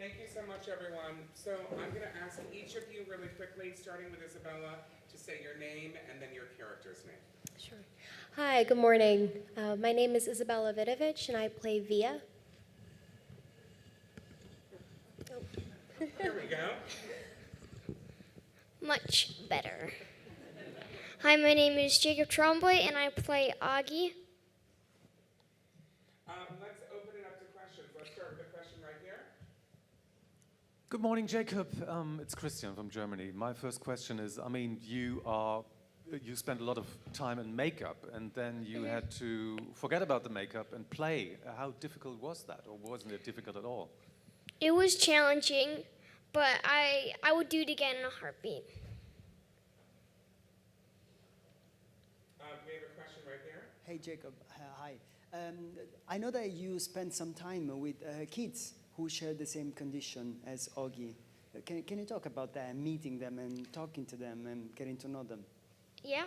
Thank you so much, everyone. So I'm going to ask each of you really quickly, starting with Izabela, to say your name and then your character's name. Sure. Hi, good morning. My name is Izabela Vidovic, and I play Via. Here we go. Much better. Hi, my name is Jacob Tremblay, and I play Augie. Let's open it up to questions. Let's start with a question right here. Good morning, Jacob. It's Christian from Germany. My first question is, you spent a lot of time in makeup, and then you had to forget about the makeup and play. How difficult was that, or wasn't it difficult at all? It was challenging, but I would do it again in a heartbeat. We have a question right here. Hey, Jacob. Hi. I know that you spent some time with kids who share the same condition as Augie. Can you talk about that, meeting them and talking to them and getting to know them? Yeah.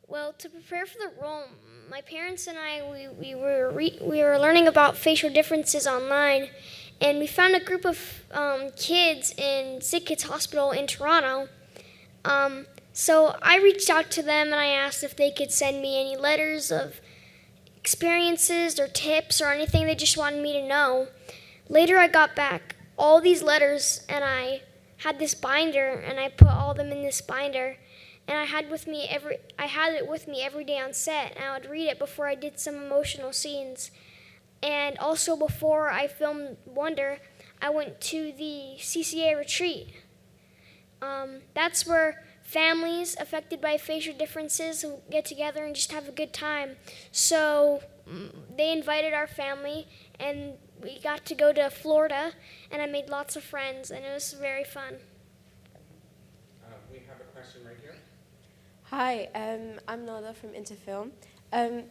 Well, to prepare for the role, my parents and I, we were learning about facial differences online, and we found a group of kids in Sick Kids Hospital in Toronto. So I reached out to them and I asked if they could send me any letters of experiences or tips or anything they just wanted me to know. Later I got back all these letters and I had this binder and I put all of them in this binder, and I had it with me every day on set, and I would read it before I did some emotional scenes. And also before I filmed Wonder, I went to the CCA retreat. That's where families affected by facial differences get together and just have a good time. So they invited our family, and we got to go to Florida, and I made lots of friends, and it was very fun. We have a question right here. Hi, I'm Nada from Interfilm.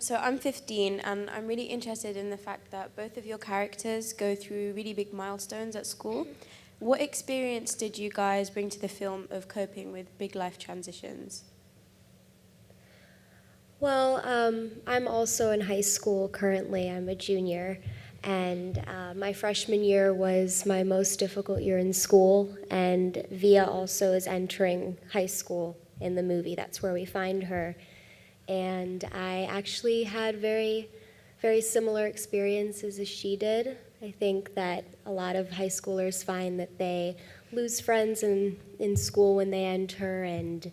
So I'm 15, and I'm really interested in the fact that both of your characters go through really big milestones at school. What experience did you guys bring to the film of coping with big life transitions? Well, I'm also in high school currently. I'm a junior, and my freshman year was my most difficult year in school, and Via also is entering high school in the movie. That's where we find her. And I actually had very, very similar experiences as she did. I think that a lot of high schoolers find that they lose friends in school when they enter, and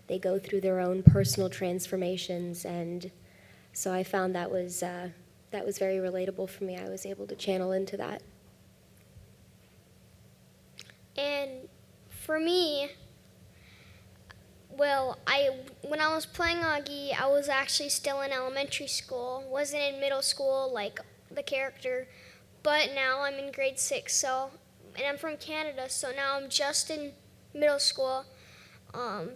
they go through their own personal transformations. And so I found that was very relatable for me. I was able to channel into that. And for me, well, when I was playing Augie, I was actually still in elementary school. Wasn't in middle school like the character, but now I'm in grade 6. And I'm from Canada, so now I'm just in middle school.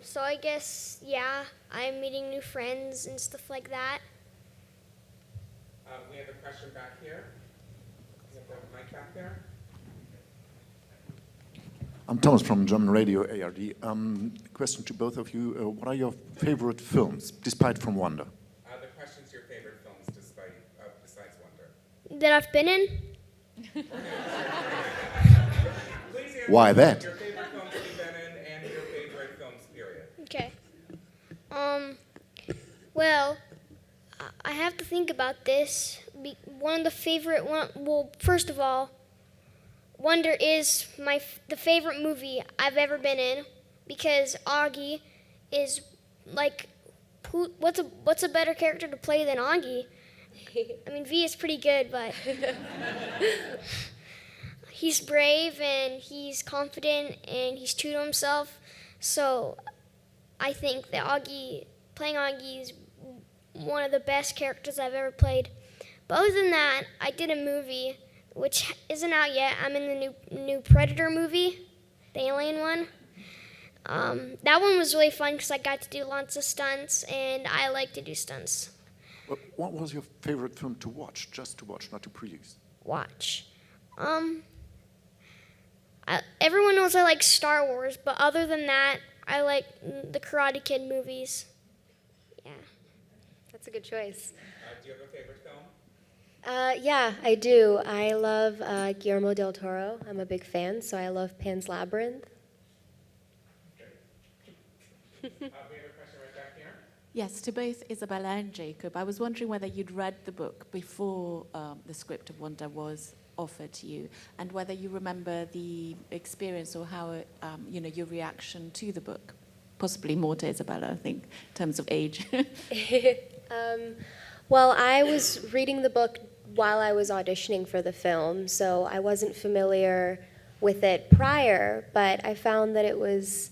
So I guess, yeah, I'm meeting new friends and stuff like that. We have a question back here. We have the mic back there. I'm Thomas from German Radio ARD. Question to both of you. What are your favorite films, despite from Wonder? The question's your favorite films besides Wonder. That I've been in? Please answer Why that? your favorite films you've been in and your favorite films, period. Okay. Well, I have to think about this. One of the favorite well, first of all, Wonder is the favorite movie I've ever been in, because Augie is like, what's a better character to play than Augie? I mean, V is pretty good, but he's brave and he's confident and he's true to himself. So I think that playing Augie is one of the best characters I've ever played. But other than that, I did a movie which isn't out yet. I'm in the new Predator movie, the alien one. That one was really fun because I got to do lots of stunts, and I like to do stunts. What was your favorite film to watch? Just to watch, not to produce? Watch. Everyone knows I like Star Wars, but other than that, I like the Karate Kid movies. Yeah. That's a good choice. Do you have a favorite film? Yeah, I do. I love Guillermo del Toro. I'm a big fan, so I love Pan's Labyrinth. We have a question right back here. Yes, to both Izabela and Jacob. I was wondering whether you'd read the book before the script of Wonder was offered to you, and whether you remember the experience or how it, your reaction to the book. Possibly more to Izabela, I think, in terms of age. Well, I was reading the book while I was auditioning for the film, so I wasn't familiar with it prior, but I found that it was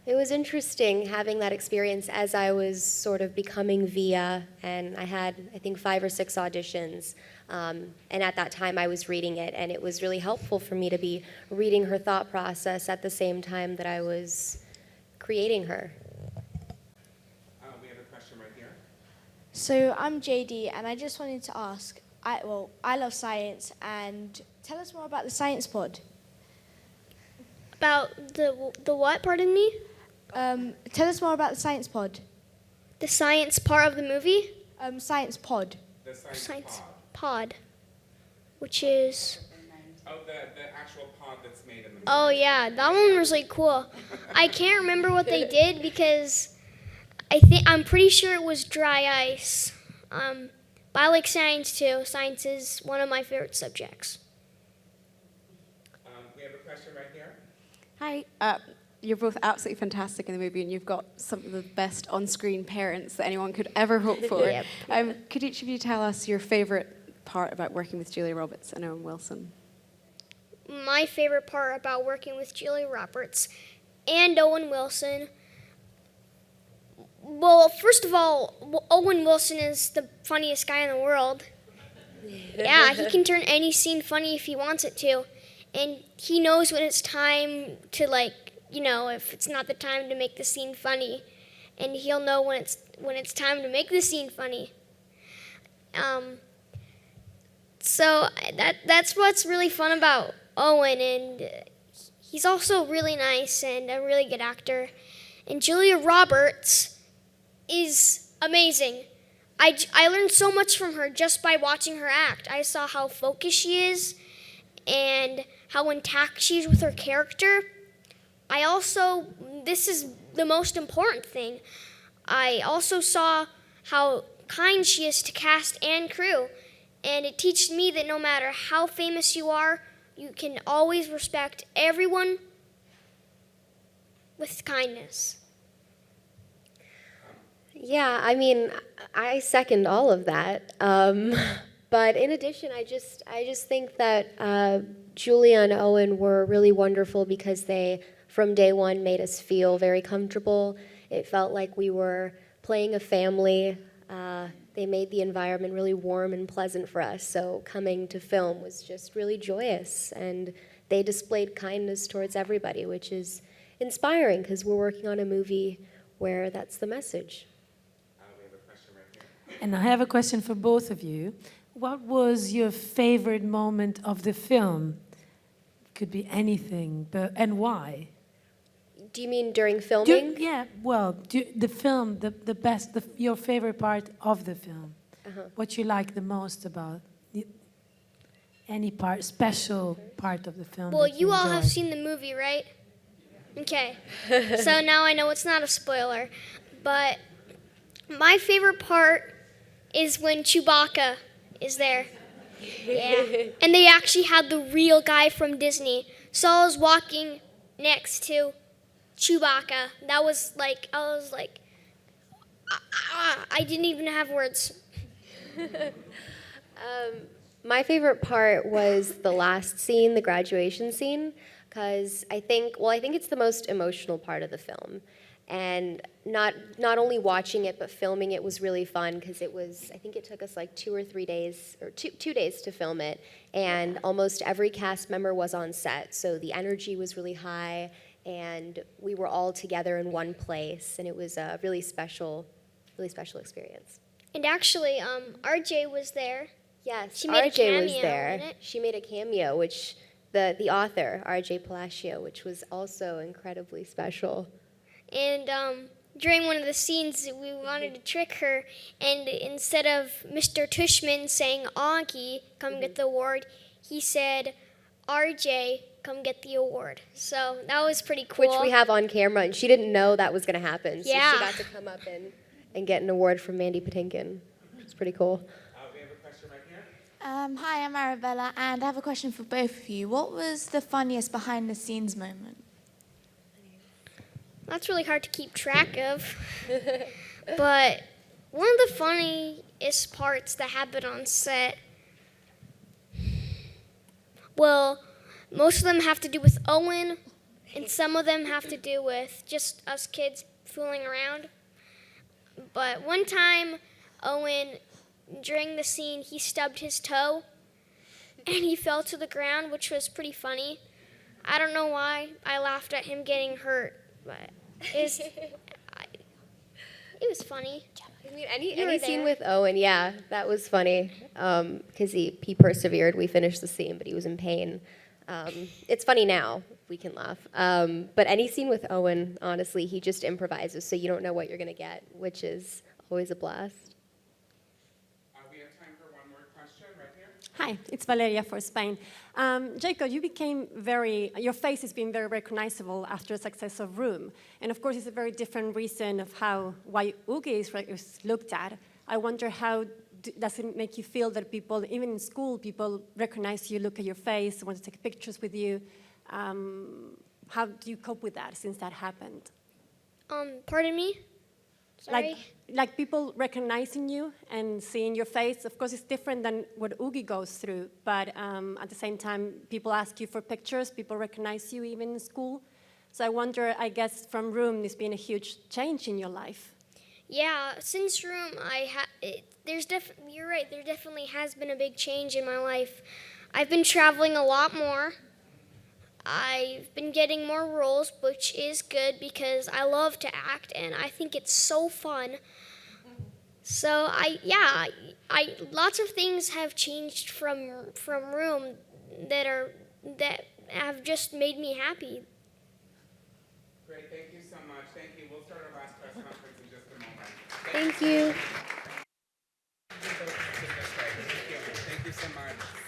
interesting having that experience as I was sort of becoming Via, and I had, I think, 5 or 6 auditions, and at that time I was reading it, and it was really helpful for me to be reading her thought process at the same time that I was creating her. We have a question right here. So I'm JD, and I just wanted to ask, I love science, and tell us more about the Science Pod. About the what, pardon me? Tell us more about the Science Pod. The science part of the movie? Science Pod. The Science pod. pod. Which is... Oh, the actual pod that's made in the movie. Oh yeah, that one was really cool. I can't remember what they did because I'm pretty sure it was dry ice. But I like science too. Science is one of my favorite subjects. We have a question right here. Hi. You're both absolutely fantastic in the movie, and you've got some of the best on-screen parents that anyone could ever hope for. Yep. Could each of you tell us your favorite part about working with Julia Roberts and Owen Wilson? My favorite part about working with Julia Roberts and Owen Wilson, well, first of all, Owen Wilson is the funniest guy in the world. Yeah, he can turn any scene funny if he wants it to. And he knows when it's time to, if it's not the time to make the scene funny. And he'll know when it's time to make the scene funny. So that's what's really fun about Owen, and he's also really nice and a really good actor. And Julia Roberts is amazing. I learned so much from her just by watching her act. I saw how focused she is and how intact she is with her character. This is the most important thing, I also saw how kind she is to cast and crew. And it teaches me that no matter how famous you are, you can always respect everyone with kindness. Yeah, I mean, I second all of that. But in addition, I just think that Julia and Owen were really wonderful because they, from day one, made us feel very comfortable. It felt like we were playing a family. They made the environment really warm and pleasant for us. So coming to film was just really joyous. And they displayed kindness towards everybody, which is inspiring because we're working on a movie where that's the message. We have a question right here. And I have a question for both of you. What was your favorite moment of the film? Could be anything, and why? Do you mean during filming? The film, the best, your favorite part of the film. What you like the most about any part, special part of the film. Well, that you all enjoy. have seen the movie, right? Okay. So now I know it's not a spoiler. But my favorite part is when Chewbacca is there. Yeah. And they actually had the real guy from Disney. So I was walking next to Chewbacca. That was like, I didn't even have words. My favorite part was the last scene, the graduation scene, because I think it's the most emotional part of the film. And not only watching it, but filming it was really fun because I think it took us like 2 or 3 days, or two days to film it. And almost every cast member was on set, so the energy was really high, and we were all together in one place, and it was a really special experience. And actually, RJ was there. Yes, She made a RJ was cameo there. in it. She made a cameo, which the author, RJ Palacio, which was also incredibly special. And during one of the scenes, we wanted to trick her, and instead of Mr. Tushman saying, Augie, come get the award, he said, RJ, come get the award. So that was pretty cool. Which we have on camera, and she didn't know that was going to happen. So Yeah. she got to come up and get an award from Mandy Patinkin. It's pretty cool. We have a question right here. Hi, I'm Arabella, and I have a question for both of you. What was the funniest behind-the-scenes moment? That's really hard to keep track of. But one of the funniest parts that happened on set, well, most of them have to do with Owen, and some of them have to do with just us kids fooling around. But one time, Owen, during the scene, he stubbed his toe, and he fell to the ground, which was pretty funny. I don't know why I laughed at him getting hurt, but it was funny. I mean, any You were scene there. with Owen, yeah, that was funny. Because he persevered. We finished the scene, but he was in pain. It's funny now. We can laugh. But any scene with Owen, honestly, he just improvises, so you don't know what you're going to get, which is always a blast. We have time for one more question right here. Hi, it's Valeria for Spain. Jacob, your face has been very recognizable after the success of Room. And of course, it's a very different reason of why Oogie is looked at. I wonder how does it make you feel that people, even in school, people recognize you, look at your face, want to take pictures with you. How do you cope with that since that happened? Pardon me? Sorry? Like people recognizing you and seeing your face. Of course, it's different than what Oogie goes through, but at the same time, people ask you for pictures, people recognize you even in school. So I wonder, I guess from Room, there's been a huge change in your life. Yeah, since Room, you're right, there definitely has been a big change in my life. I've been traveling a lot more. I've been getting more roles, which is good because I love to act and I think it's so fun. So lots of things have changed from Room that have just made me happy. Great, thank you so much. Thank you. We'll start our last press conference in just a moment. Thank you. Thank you so much.